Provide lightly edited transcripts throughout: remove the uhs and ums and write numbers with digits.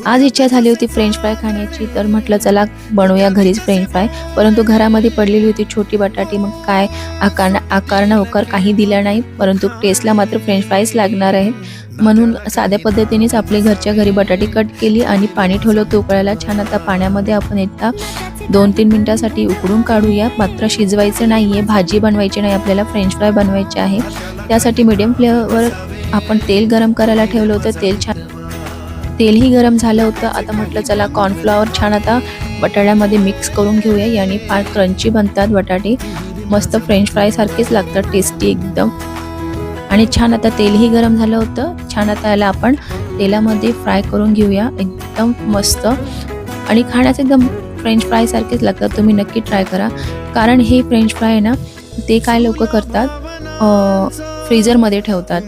आज इच्छा झाली होती फ्रेंच फ्राय खाण्याची, तर म्हटलं चला बनवूया घरीच फ्रेंच फ्राय. परंतु घरामध्ये पडलेली होती छोटी बटाटी, मग काय आकार ना उकार काही दिला नाही, परंतु टेस्टला मात्र फ्रेंच फ्राईज लागणार आहेत. म्हणून साध्या पद्धतीनेच आपली घरच्या घरी बटाटी कट केली आणि पाणी ठेवलं होतं उकळायला. छान आता पाण्यामध्ये आपण एकदा 2-3 मिनिटासाठी उकळून काढूया. मात्र शिजवायचं नाहीये, भाजी बनवायची नाही, आपल्याला फ्रेंच फ्राय बनवायचे आहे. त्यासाठी मीडियम फ्लेवर आपण तेल गरम करायला ठेवलं होतं. तेलही गरम झालं होतं. आता म्हटलं चला कॉर्नफ्लॉवर छान आता बटाट्यामध्ये मिक्स करून घेऊया. याने फार क्रंची बनतात बटाटे. मस्त फ्रेंच फ्राय सारखेच लागतात, टेस्टी एकदम. आणि छान आता तेलही गरम झालं होतं. छान आता याला आपण तेलामध्ये फ्राय करून घेऊया एकदम मस्त. आणि खाण्यास एकदम फ्रेंच फ्राय सारखेच लागतात. तुम्ही नक्की ट्राय करा. कारण हे फ्रेंच फ्राय आहे ना, ते काय लोकं करतात फ्रीझरमध्ये ठेवतात.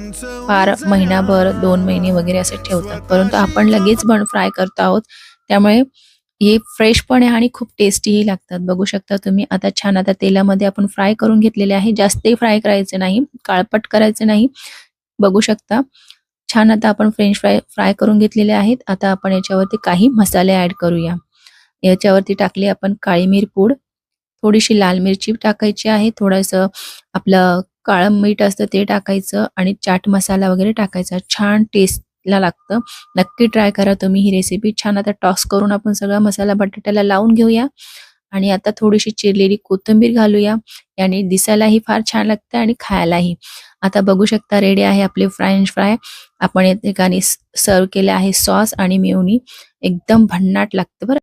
फार महिनाभर 2 महिने वगैरे असे ठेवतात. परंतु आपण लगेच फ्राय करतो आहोत. त्यामुळे हे फ्रेश पण आहे आणि खूप टेस्टीही लागतात. बघू शकता तुम्ही. आता छान आता तेलामध्ये आपण फ्राय करून घेतलेले आहे. जास्तही फ्राय करायचे नाही, काळपट करायचे नाही. बघू शकता. छान आता आपण फ्रेंच फ्राय फ्राय करून घेतलेले आहेत. आता आपण याच्यावरती काही मसाले ॲड करूया. याच्यावरती टाकली आपण काळी मिरपूड, थोडीशी लाल मिरची टाकायची आहे, थोडंसं आपलं काळं मीठ असतं ते टाकायचं आणि चाट मसाला वगैरे टाकायचा. छान टेस्टला लागतं. नक्की ट्राय करा तुम्ही ही रेसिपी. छान आता टॉस करून आपण सगळा मसाला बटाट्याला लावून घेऊया आणि आता थोडीशी चिरलेली कोथिंबीर घालूया. याने दिसायलाही फार छान लागतं आणि खायलाही. आता बघू शकता रेडी आहे आपले फ्रेंच फ्राय. आपण या ठिकाणी सर्व्ह केले आहे सॉस आणि मेयोनी. एकदम भन्नाट लागतं बरं.